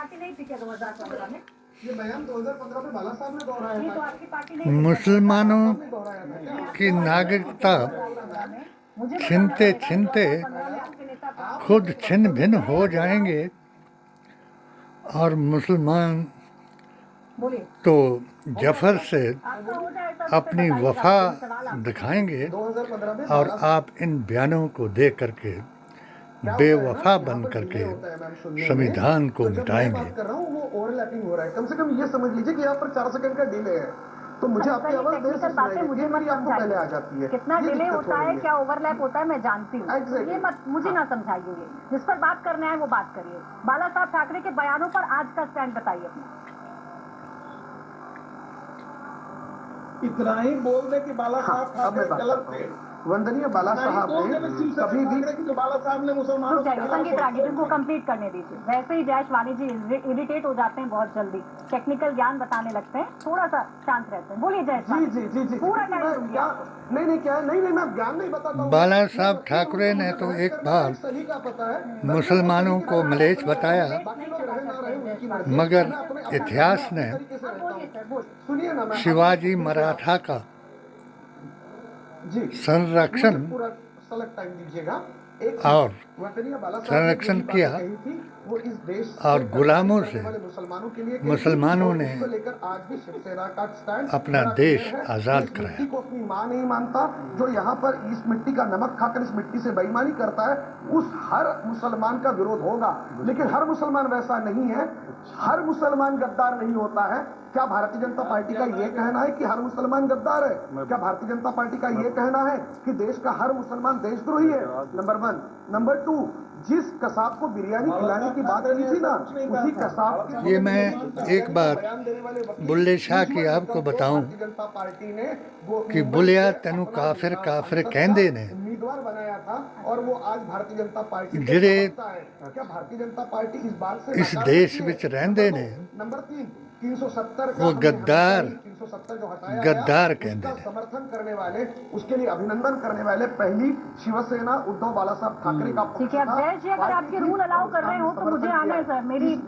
Party नहीं थी क्या 2015 में? ये बयान 2015 में बाला साहब ने दोहराया नहीं तो था। आपकी पार्टी नहीं थी। मुसलमानों आपने दोहराया था क्या? की नागरिकता मुझे छीनते छीनते 2015 में आपके नेता कौन थे? खुद छिन्न भिन्न हो जाएंगे और मुसलमान बोलिए तो जफर से आपका हो जाए तब अपनी बताइएगा, वफा सवाल आपसे। दिखाएंगे 2015 में और बाला आप इन बयानों को देख करके क्या होता है ना, बेवफा यहाँ बन पर करके डिले होता है मैम सुनने में। संविधान को तो जब मैं मिटाएंगे। बात कर रहा हूँ वो ओवरलैपिंग हो रहा है। कम से कम ये समझ लीजिए कि यहाँ पर 4 सेकंड का डिले है, तो मुझे आपकी आवाज देर से टेक्निकल बातें सुनाई मुझे देती है, मत मेरी आपको पहले आ जाती समझाइए। है। कितना ये डिले दिक्कत होता हो है, रही क्या ओवरलैप होता है, मैं जानती हूँ। Exactly. ये मत मुझे ना समझाइए। जिस पर बात करना है वो बात करिए। बाला साहब ठाकरे के बयानों पर आज का स्टैंड बताइए अपना। इतना ही बोल दे कि बाला हाँ, साहब अब मैं ठाकरे बात गलत करता थे। हूँ। वंदनीय बाला साहब ने कभी भी जो बाला साहब ने मुसलमानों रुक के जाइए, खिलाफ संगीत रागी को कंप्लीट करने दीजिए। वैसे ही जयेश वाणी जी इरिटेट हो जाते हैं बहुत जल्दी, टेक्निकल ज्ञान बताने लगते हैं, थोड़ा सा शांत रहते हैं। बोलिए जयेश जी वाणी जी जी जी पूरा मैं टाइम क्या नहीं क्या नहीं मैं ज्ञान नहीं बताता हूँ। बाला मैं साहब वकील ठाकरे हूँ, ने मुझे तो बहस एक करने का बार सलीका पता है। मुसलमानों को मलेच्छ बताया, बाकी लोग रहे ना रहे उनकी मर्जी। मगर मैं अपने इतिहास अपने ने तरीके से रहता हूँ। बोलिए सर, बोलिए। सुनिए ना मैं शिवाजी मराठा का जी संरक्षण मुझे पूरा सलग टाइम दीजिएगा। एक और वतनीय बाला साहब ने संरक्षण जो भी किया बातें कही थी वो इस देश और से गुलामों करने से वाले मुसलमानों के लिए कही थी, मुसलमानों और ने उसको लेकर आज भी शिवसेना का स्टैंड अपना बड़ा देश क्लियर है। आजाद इस कराया। मिट्टी को अपनी मां नहीं मानता, जो यहाँ पर इस मिट्टी का नमक खाकर इस मिट्टी से बेईमानी करता है, उस हर मुसलमान का विरोध होगा। लेकिन हर मुसलमान वैसा नहीं है, हर मुसलमान गद्दार नहीं होता है। क्या भारतीय जनता पार्टी का ये कहना है कि हर मुसलमान गद्दार है? क्या भारतीय जनता पार्टी का ये कहना है कि देश का हर मुसलमान देशद्रोही है? नंबर 1। नंबर 2, जिस कसाब को बिरयानी खिलाने की बात की थी ना, उसी कसाब की ये मैं एक बात बुल्ले शाह की आपको बताऊं भारतीय जनता पार्टी ने वो कि बुलिया तेनु काफिर काफिर कहंदे ने उम्मीदवार बनाया था, और वो आज भारतीय जनता पार्टी को ਜਿਹੜੇ समर्थता है। क्या भारतीय जनता पार्टी इस बात से इस नकार देश सकती है? ਵਿੱਚ ਰਹਿੰਦੇ ਨੇ नंबर 3, 370 का वो हमने गद्दार हमेशा ही 370 जो हटाया गद्दार गया, कहते उसका हैं। समर्थन करने वाले, उसके लिए अभिनंदन करने वाले पहली शिवसेना उद्धव बाला साहब ठाकरे का ठीक है। अब जयेश जी, अगर आपके रूल अलाउ कर रहे हो तो मुझे आना है सर।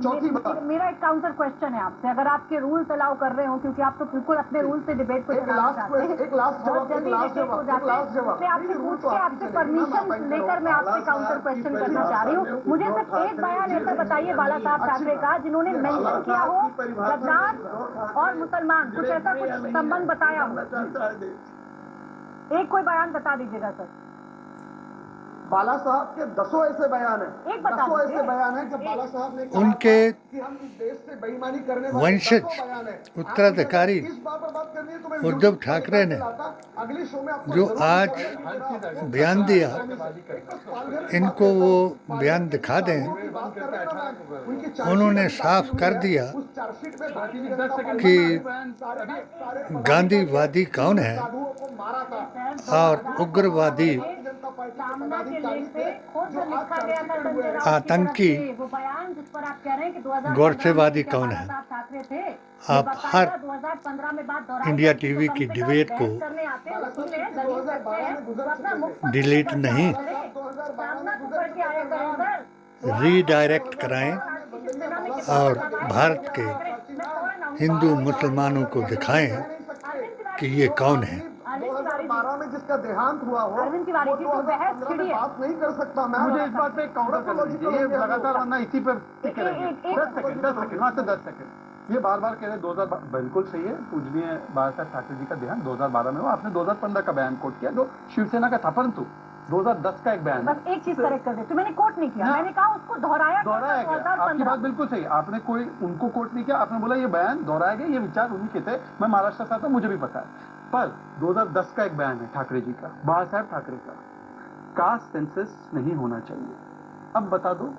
चौथी बात, मेरा एक काउंटर क्वेश्चन है आपसे, अगर आपके रूल्स अलाउ कर रहे हो, क्योंकि आप तो बिल्कुल अपने रूल से डिबेट को एक चलाना लास्ट चाहते हैं। एक लास्ट बहुत जवाब, एक जल्दी लास्ट irritate हो जवाब, एक जाते हैं। लास्ट जवाब। इसलिए आपसे पूछ के आपसे परमिशन लेकर मैं आपसे काउंटर क्वेश्चन करना चाह रही हूँ। मुझे सिर्फ एक बयान ऐसा बताइए बाला साहब ठाकरे का जिन्होंने मेंशन किया हो गद्दार और मुसलमान, कुछ ऐसा कुछ संबंध बताया हो। एक कोई बयान बता दीजिएगा सर। बाला साहब के 10 ऐसे बयान हैं, एक बता 10 ऐसे दीजिए। बयान हैं जब बाला साहब ने कहा उनके था कि हम इस देश से बेईमानी करने वाले वंशज 10 बयान हैं। उत्तराधिकारी इस बात पर बात करनी है तो मैं उद्धव यूट्यूब पर ठाकरे ने लाता, अगली शो में आपको जो जरूर आज बताऊंगा। बयान दिया, इनको वो बयान दिखा दें। उन्होंने साफ कर दिया कि गांधीवादी कौन है और उग्रवादी सामना के लेख पे खुद लिखा गया था संजय राउत आतंकी की तरफ से वो बयान, जिस पर आप कह रहे हैं कि 2015 गोरसेवादी में कौन बाला है। साहब ठाकरे थे। आप हर 2015 में बात दोहराई इंडिया जाती, टीवी तो की कम से कम डिबेट बहस को करने आते हैं, वकील हैं, दलील करते हैं, तो अपना मुख पर डिलीट करके नहीं, आया करें। सामना को पढ़ के आया करें सर। रीडायरेक्ट कराएं और भारत के हिंदू मुसलमानों को दिखाएं कि ये कौन है। 2012 में जिसका देहांत हुआ हो, अरविंद तिवारी जी, तो बहस 2015 में छिड़िए। बात नहीं कर सकता। मैं मुझे इस बात पे एक काउंटर करना दीजिए। ये लगातार वरना इसी पर टिके रहेंगे। 10 सेकंड मात्र 10 सेकंड। ये बार बार कह रहे 2000 बिल्कुल सही है, पूजनीय बाला साहब ठाकरे जी का देहांत 2012 में हुआ। आपने 2015 का बयान कोट किया जो शिवसेना का था, परंतु 2010 का एक बयान बस एक चीज करेक्ट कर देती हूँ, मैंने कोट नहीं किया, मैंने कहा उसको दोहराया दोहराया गया। आपकी बात बिल्कुल सही, आपने कोई उनको कोट नहीं किया, आपने बोला ये बयान दोहराया गया, ये विचार उन्हीं के थे। मैं महाराष्ट्र से आता हूं, मुझे भी पता है। पर 2010 का एक बयान है ठाकरे जी का, बाला साहब ठाकरे का, कास्ट सेंसस नहीं होना चाहिए। अब बता दो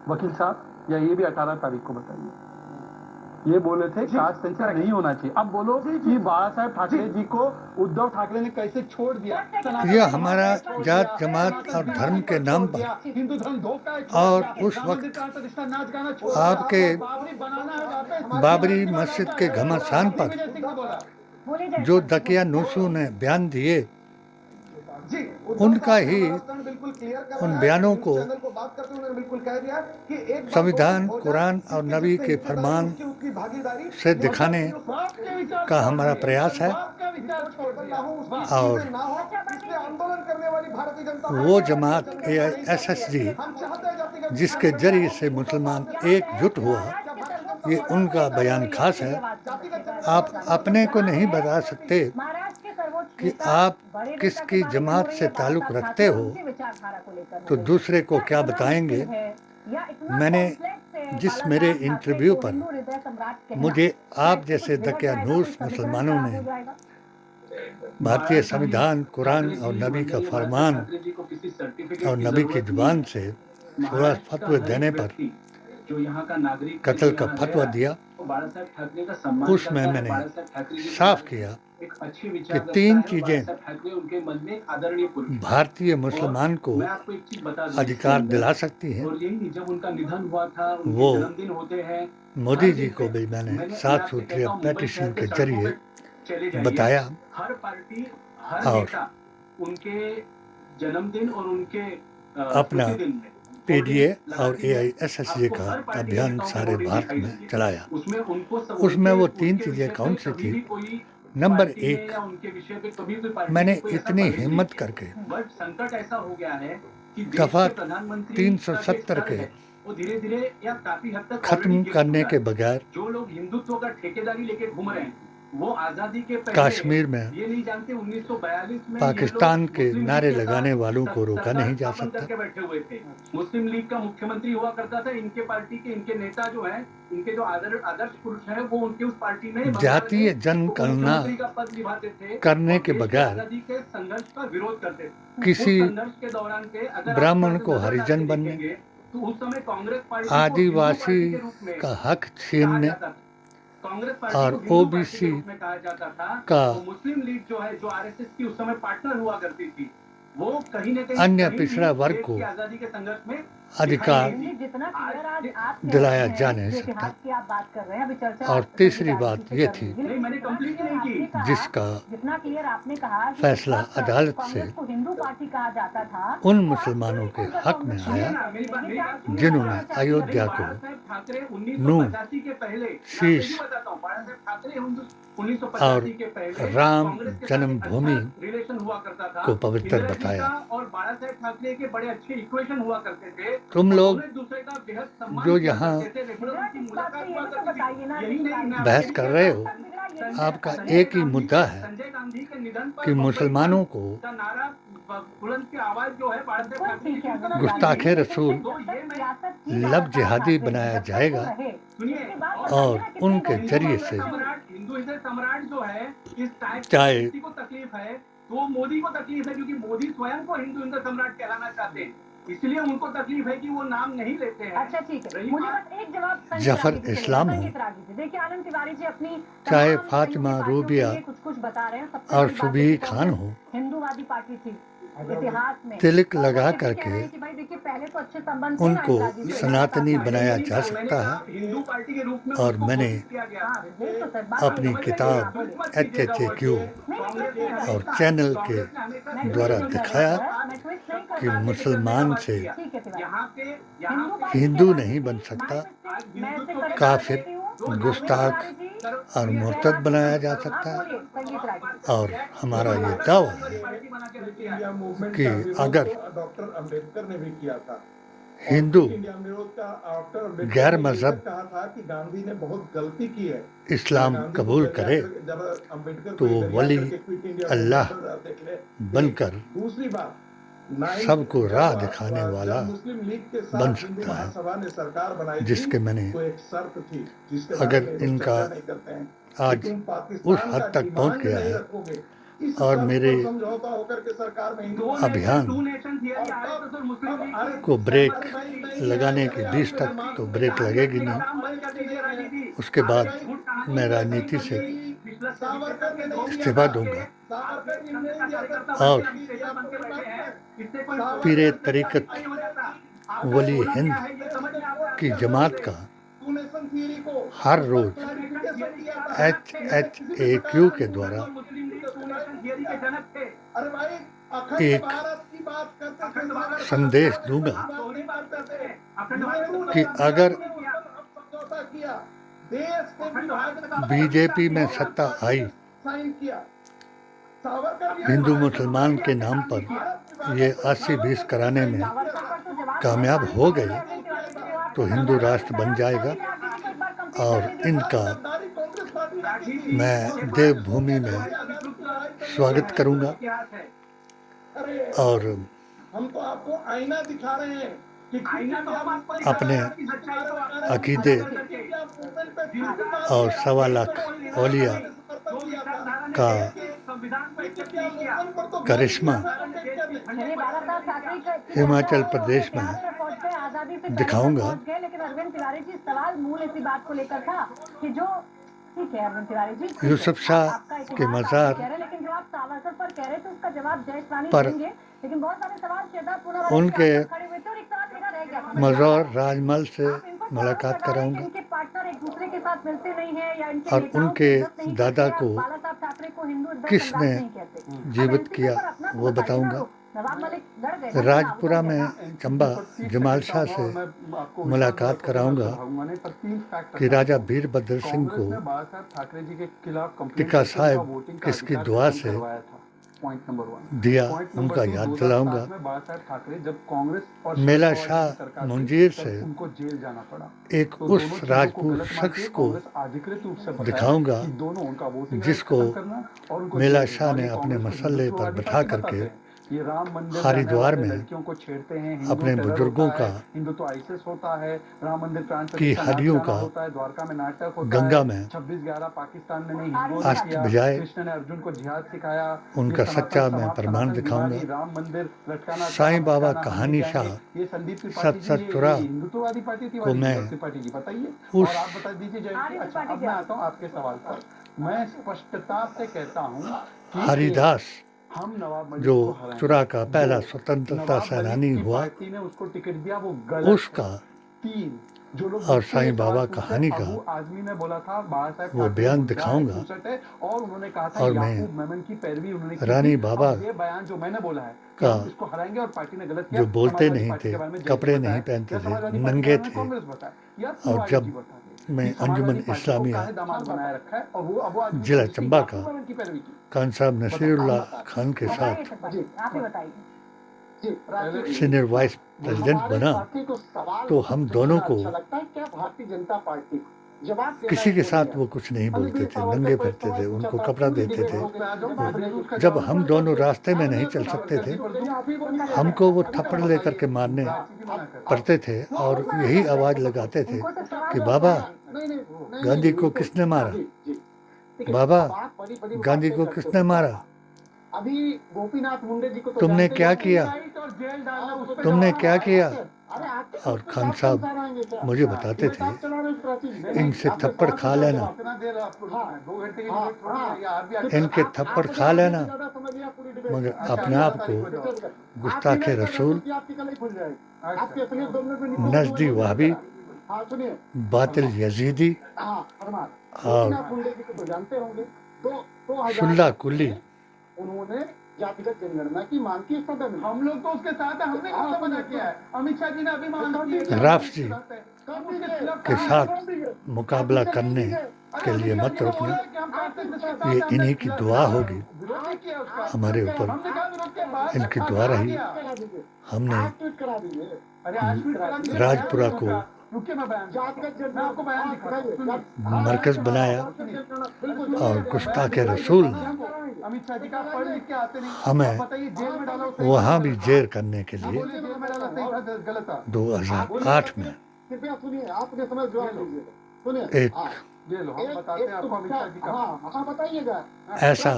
वकील साहब, या ये भी 18 तारीख को बताइए। ये बोले थे कास्ट सेंसस नहीं होना चाहिए। अब बोलो कि बाला साहब ठाकरे जी को उद्धव ठाकरे ने कैसे छोड़ दिया। यह हमारा जात जमात और धर्म के नाम पर हिंदू धर्म धोखा है, और उस वक्त आपके बाबरी मस्जिद के घमासान पर जो दकिया नूसू ने बयान दिए, जी, उनका ही बिल्कुल क्लियर कर उन रहा है। बयानों न्यूज़ को चैनल को बात करते हुए उन्होंने बिल्कुल कह दिया कि एक बात संविधान, हो जाए कुरान और कि नबी जिससे के हिस्सेदारी फरमान उसकी उसकी भागीदारी से दिखाने का हमारा प्रयास है। और इसलिए आंदोलन करने वाली भारतीय जनता पार्टी वो जमात AISSG हम चाहते हैं जातिगत जिसके जरिए से मुसलमान एकजुट हुआ, ये उनका बयान खास है। आप अपने को नहीं बता सकते कि आप किसकी जमात से ताल्लुक़ रखते हो, तो दूसरे को क्या बताएंगे। मैंने जिस मेरे इंटरव्यू पर मुझे आप जैसे दकियानूस मुसलमानों ने भारतीय संविधान, कुरान और नबी का फरमान और नबी की जुबान से 16 फतवे देने पर कत्ल का फतवा दिया, उसमें मैंने साफ किया कि 3 चीज़ें भारतीय मुसलमान को अधिकार दिला सकती हैं। वो मोदी जी को भी मैंने 7 सूत्रीय पेटिशन के जरिए बताया और अपना PDA और AISSG का अभियान सारे भारत में चलाया। उसमें वो 3 चीज़ें कौन सी थी? नंबर 1, मैंने इतनी हिम्मत करके दफा 370 के खत्म करने के बगैर जो लोग हिंदुत्व का ठेकेदारी लेके घूम रहे हैं, वो आजादी के पहले कश्मीर में ये नहीं जानते 1942 में पाकिस्तान के नारे लगाने वालों को रोका नहीं जा सकता। के बैठे हुए थे। मुस्लिम लीग का मुख्यमंत्री हुआ करता था। इनके पार्टी के इनके नेता जो हैं, इनके जो आदर्श पुरुष हैं, वो उनके उस पार्टी में जातीय जनगणना का पद निभाते थे करने के बगैर आजादी के संघर्ष का विरोध करते थे। किसी उस संघर्ष के दौरान के अगर ब्राह्मण आप को नजर हरिजन डाल के बनने, देखेंगे, तो उस समय कांग्रेस पार्टी को आदिवासी हिंदू पार्टी के रूप में का हक कहा छीनने जाता था। कांग्रेस पार्टी और को हिंदू पार्टी OBC के रूप में कहा जाता था। का तो मुस्लिम लीग जो है, जो RSS की उस समय पार्टनर हुआ करती थी, वो कहीं न कहीं अन्य कहीं पिछड़ा भी वर्ग देश को की आजादी के संघर्ष में अधिकार जितना क्लियर आज आप कह दिलाया रहे हैं, जा नहीं जो सकता। इतिहास की आप बात कर रहे हैं, अभी चर्चा और आप तीसरी संविधान बात की ये कर थी, रहे हैं। नहीं, मैंने कंप्लीट नहीं की। जिसका जितना क्लियर आपने कहा कि फैसला इस वक्त अदालत से कांग्रेस को हिंदू पार्टी कहा जाता था, उन तो आप मुसलमानों के क्यों हक में सुनिए आया ना, मेरी बात नहीं आप जिन्होंने सुनिए ना। अयोध्या को बाला साहेब ठाकरे नूह, 1985 के पहले, शीश मैं बताता हूँ, बाला साहेब ठाकरे और 1985 के पहले राम कांग्रेस के साथ जन्मभूमि अच्छा रिलेशन हुआ करता था। को पवित्र इंदिरा जी बताया। का और बाला साहेब ठाकरे के बड़े अच्छे इक्वेशन हुआ करते थे। तुम और लोग दोनों एक दूसरे का बेहद सम्मान जो किया यहाँ करते थे, रेगुलर उनकी मुलाकात हुआ तो करती बताइए ना, थी। यही नहीं, मैं बहस आपको कर यही रहे कहता हो। हूँ। आपका संजय एक ही गांधी मुद्दा के- है संजय गांधी के निधन पर कि मुसलमानों को का नारा बुलंद की आवाज जो है बाला साहेब ठाकरे की शुरू करा। गुस्ताखे रसूल तो ये मैं लब जिहादी बनाया जाएगा सुनिए, और उनके जरिए से हिंदू सम्राट जो है, इस टाइप चाहे किसी को तकलीफ है तो मोदी को तकलीफ है, क्योंकि मोदी स्वयं को हिंदू सम्राट कहलाना चाहते हैं, इसलिए उनको तकलीफ है कि वो नाम नहीं लेते हैं। अच्छा ठीक है, मुझे बस एक जवाब संगीत जफर रागी जी से इस्लाम लेना, हो, संगीत रागी जी। देखिए आनंद तिवारी जी अपनी चाहे तमाम फातिमा सहयोगी पार्टियों के रूबिया लिए कुछ बता रहे हैं। सबसे और बड़ी बात सुबीह है कि खान कांग्रेस हो, हिंदुवादी पार्टी थी इतिहास में। तिलक और लगा वो ये भी कह करके रहे हैं कि भाई देखिए पहले तो अच्छे संबंध थे उनको ना इंदिरा जी से, सनातनी लगातार बनाया थे। जा सकता है। हिंदू पार्टी के रूप में और उसको मैंने घोषित किया गया। हाँ, वो तो सर बात अपनी है, समझ किताब गए, बोलिए। HHAQ और चैनल के मैं द्वारा ट्वीट नहीं कर दिखाया रहा, मैं ट्वीट नहीं कर कि रहा। मुसलमान से ठीक है तिवारी। यहाँ पे हिंदू नहीं बन सकता, काफिर, गुस्ताख और मुर्तद बनाया जा सकता है। और हमारा ये दावा है कि अगर डॉक्टर अम्बेडकर ने भी किया था, हिंदू इंडिया विरोध का डॉक्टर अम्बेडकर गैर ने मजहब कहा था कि गांधी ने बहुत गलती की है। इस्लाम गांधी कबूल को करे जब अम्बेडकर तो को वो दरिया वली करके क्विट इंडिया अल्लाह मूवमेंट देख ले। बनकर दूसरी बात, सबको राह दिखाने वाला मुस्लिम लीग के साथ बन हिंदू सकता है, महासभा ने सरकार बनाई थी, जिसके मैंने तो एक शर्त थी जिसके अगर बारे में इनका चर्चा नहीं करते हैं। आज तुम पाकिस्तान उस हद का तक पहुंच डिमांड गया नहीं है रखोगे, इस और शर्त मेरे पर समझौता होकर के सरकार में हिंदू अभियान को ब्रेक लगाने की बीच तक तो ब्रेक लगेगी नहीं। उसके बाद मैं राजनीति से इस्तीफा दूंगा और पीरे तरीकत वली हिंद की जमात का हर रोज HHAQ के द्वारा एक संदेश दूंगा कि अगर बीजेपी में सत्ता आई, हिंदू मुसलमान के नाम पर ये 80-20 कराने में कामयाब हो गई तो हिंदू राष्ट्र बन जाएगा और इनका मैं देवभूमि में स्वागत करूंगा और हम तो आपको आईना दिखा रहे हैं कि अपने अकीदे और 1.25 लाख औलिया का करिश्मा हिमाचल प्रदेश में दिखाऊंगा। लेकिन अरविंद तिवारी जी, सवाल मूल इसी बात को लेकर था कि जो ठीक है अरविंद तिवारी जी, यूसुफ शाह के मज़ार लेकिन जो आप सावरकर पर कह रहे थे उसका जवाब जयेश रानी पर देंगे, लेकिन बहुत सारे सवाल उनके खड़े हुए थे और एक सवाल मेरा रह गया था। मज़ार राजमल से मुलाकात कराऊंगा इनके पार्टनर एक दूसरे के साथ मिलते नहीं है या इनके और नेताओं उनके की इज्जत नहीं करते, दादा को बाला साहब ठाकरे को हिंदू इज्जत किसने सम्राट नहीं कहते। जीवित अब किया NCP पर अपना वो बताऊंगा। नवाब मलिक लड़ गए ना, राजपुरा में चंबा जमाल शाह से आपको मुलाकात कराऊंगा कि राजा वीरभद्र सिंह को ठाकरे जी के खिलाफ टिक्का साहिब किसकी दुआ से पॉइंट नंबर 1 दिया उनका याद दिलाऊंगा। ठाकरे जब कांग्रेस और मेला शाह मुंजीर से उनको जेल जाना पड़ा, एक उस राजपूत शख्स को अधिकृत रूप से दिखाऊंगा दोनों उनका वोटिंग जिसको मेला शाह ने अपने मसल्ले पर बिठा करके ये राम मंदिर हरिद्वार में लड़कियों को छेड़ते हैं, अपने बुजुर्गों का हिंदू तो आईसिस होता है, राम मंदिर प्राण की हड्डियों का होता है, द्वारका में नाटक होता गंगा है, में 26/11 पाकिस्तान में नहीं हिंदुओं ने अस्त्र किया, बजाए कृष्ण ने अर्जुन को जिहाद सिखाया, उनका ये सच्चा सनातन मैं समाज, प्रमाण सनातन दिखाऊंगा। बीमारी, राम मंदिर लटकाना, साईं बाबा लटकाना, कहानी हम शाह जाएंगे। ये संदीप त्रिपाठी जी, ये सतसतपुरा हिंदुत्ववादी पार्टी थी को मैं त्रिपाठी जी बताइए उस और आप बता दीजिए जय। अच्छा अब मैं आता हूँ आपके सवाल पर। मैं स्पष्टता से कहता हूँ कि हरिदास हम नवाब मलिक जो को हराएंगे। चुरा का पहला स्वतंत्रता नवाब सेनानी मलिक की हुआ पार्टी ने उसको टिकट दिया, वो गलत उसका है। 3 जो लोग और दूसरे साईं बाबा सवाल पूछते, कहानी का अबू आजमी ने बोला था बाबा साहब वो ठाकरे बयान मुद्दा है, दिखाऊंगा। चूसट है, और उन्होंने कहा था और मैं याकूब मेमन की पैरवी उन्होंने की रानी थी। बाबा अब ये बयान जो मैंने बोला है कि का हम इसको हराएंगे और पार्टी ने गलत किया, जो बोलते समाजवादी नहीं पार्टी थे, के बारे में कपड़े जयश्री नहीं बताया, पहनते या थे, समाजवादी पार्टी नंगे के बारे में थे। कांग्रेस बताया, या और तिवारी जब जी बताते। मैं कि समाजवादी अंजुमन पार्टी को इस्लामिया काहे दामाद बनाए रखा है और वो अबू आजमी जिला ने उसकी चंबा याकूब का मेमन की पैरवी की। खान साहब नसीरुल्लाह खान के साथ आप ही बताइए। सीनियर वाइस प्रेसिडेंट बना तो हम दोनों को भारतीय जनता पार्टी किसी के साथ वो कुछ नहीं बोलते थे, नंगे फिरते थे, उनको कपड़ा देते थे। जब हम दोनों रास्ते में नहीं चल सकते थे हमको वो थप्पड़ लेकर के मारने पड़ते थे और यही आवाज लगाते थे कि बाबा गांधी को किसने मारा, बाबा गांधी को किसने मारा, अभी गोपीनाथ मुंडे जी को तो तुमने क्या किया, तुमने तुमने क्या किया। और खान साहब मुझे बताते थे इनसे थप्पड़ खा लेना, इनके थप्पड़ खा लेना, मगर अपने आप को गुस्ताखे रसूल, नजदी वहाबी, बातिल यजीदी और शुल्ला कुल्ली उन्होंने जातिगत जनगणना की मांग की सदन में। हम लोग तो उसके साथ है, हमने कौन मना किया है? अमित शाह जी ने अभी मांग की है। राफ जी के साथ मुकाबला करने के लिए मत रुकना, ये इन्हीं की दुआ होगी हमारे ऊपर, इनकी दुआ रही। हमने राजपुरा को मरकज बनाया और गुस्ताखे रसूल हमें वहाँ भी जेल करने के लिए 2008 में एक ऐसा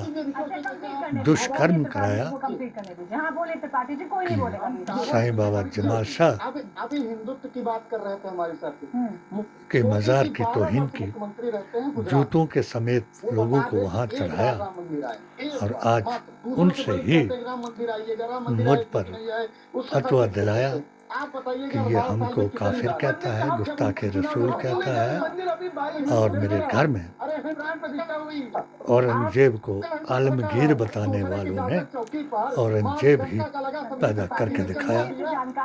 दुष्कर्म कराया साईं बाबा जमाल शाह हिंदुत्व की बात कर रहे थे हमारे साथ के मज़ार की तौहीन की, जूतों के समेत लोगों को वहाँ चढ़ाया और आज उनसे ही मुझ पर फतवा दिलाया आप बताइए कि ये हमको काफिर कहता है, गुस्ताखे रसूल कहता है, और मेरे घर में अरे इमरान प्रतिष्ठा हुई औरंगजेब को आलमगीर बताने वालों ने औरंगजेब ही पैदा करके दिखाया।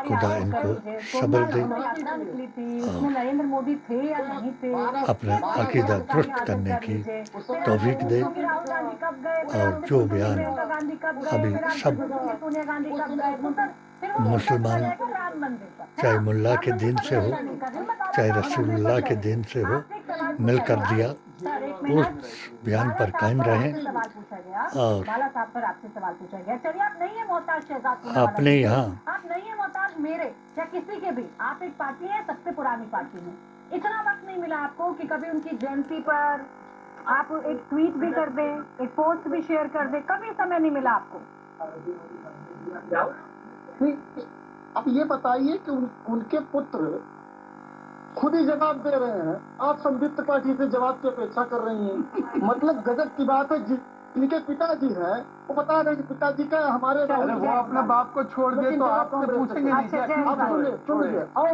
खुदा इनको सब्र दे, यात्रा निकली थी, उसमें नरेंद्र मोदी थे या नहीं थे, अपना अकीदा दुरुस्त करने की तौफीक दे, राहुल गांधी कब गए, और जो बयान प्रियंका गांधी कब गए, अभी फिर आप सब सोनिया गांधी कब गए, फिर वो मुसलमान, राम मंदिर का, है चाहे ना? मुल्ला के राम दिन मंदिर से हो, पर नहीं कर रही, मैं चाहे बाला साहब रसूलुल्लाह के दिन से हो, आपसे एक सवाल पूछा मिलकर गया। दिया। सर, एक उस मिनट। बयान पर बाला कायम साहब रहें, आपसे सवाल पूछा गया, और बाला साहब पर आपसे सवाल पूछा गया। चलिए, आप नहीं है मोहताज शहजाद होने अपने वाला। यहाँ आप नहीं है मोहताज मेरे या किसी के भी। आप एक पार्टी है, सबसे पुरानी पार्टी में। इतना वक्त नहीं मिला आपको कि कभी उनकी जयंती पर आप एक ट्वीट भी कर दें, एक पोस्ट भी शेयर कर दें, कभी समय नहीं मिला आपको। अब ये बताइए कि उनके पुत्र खुद ही जवाब दे रहे हैं, आप संयुक्त पार्टी से जवाब की अपेक्षा कर रही हैं। मतलब गजब की बात है। जिनके पिताजी हैं वो बता रहे हैं कि पिताजी का हमारे अरे वो अपने बाप को छोड़ दे तो आपसे पूछेंगे नहीं क्या? आप सुनिए और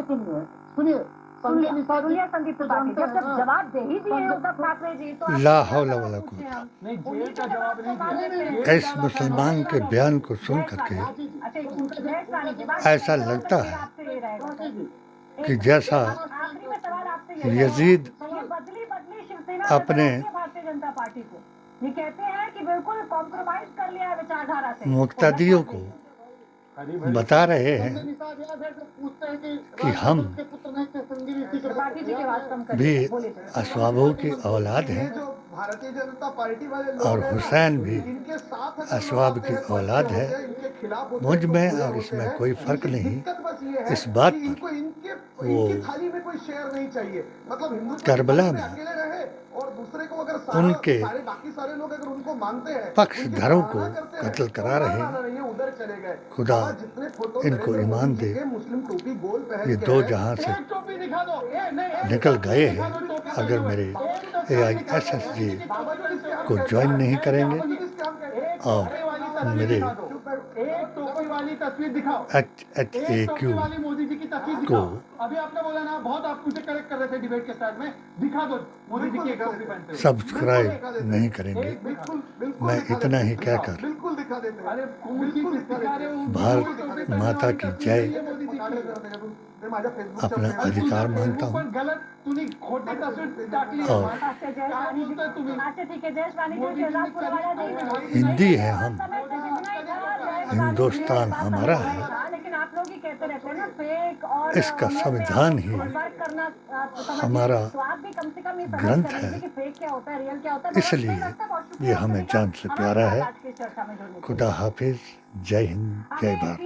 सुनिए संजय निषाद जी संदीप त्रिपाठी जब जवाब दे ही दिए उद्धव ठाकरे जी तो ला हौला वला कुव्वता, नहीं, जेल का जवाब नहीं दिया। इस मुसलमान के बयान को सुन करके ऐसा लगता है कि जैसा यजीद अपने भारतीय जनता पार्टी को ये कहते हैं कि बिल्कुल कॉम्प्रोमाइज कर लिया है विचारधारा से, मुक्तदियों को बता रहे हैं कि हम भी असवाबों की औलाद हैं, भारतीय जनता पार्टी वाले और हुसैन भी इनके साथ असवाब की औलाद है। मुझ में और इसमें कोई फर्क नहीं। इस बात पर वो थाली में कोई शेयर नहीं चाहिए। मतलब हिंदू करबला में अकेले रहे और दूसरे को अगर उनके बाकी सारे लोग अगर उनको मानते हैं, पक्षधरों को कत्ल करा रहे हैं। उधर चले गए। खुदा इनको ईमान दे। मुस्लिम टोपी गोल पहन ये दो जहां से निकल गए हैं। अगर मेरे AISSG को ज्वाइन नहीं करेंगे और मेरे एक टोपी वाली तस्वीर दिखाओ, HHAQ वाली मोदी जी की तस्वीर को दिखाओ। अभी आपने बोला ना, बहुत आप मुझे करेक्ट कर रहे थे डिबेट के स्टार्ट में, दिखा दो मोदी जी की एक टोपी पहनते हुए। सब्सक्राइब नहीं करेंगे। मैं इतना ही कहकर बिल्कुल दिखा देते हैं। अरे कौन सी चीज दिखा रहे हो? भारत माता की जय अपना अधिकार मानता हूँ। गलत तुम्ही खोटी तस्वीर टाकली और हिंदी है हम, हिंदुस्तान हमारा है। लेकिन आप लोग ही कहते रहते हैं ना फेक और इसका संविधान ही हमारा ग्रंथ है, इसलिए ये हमें जान से प्यारा है। खुदा हाफिज, जय हिंद, जय भारत।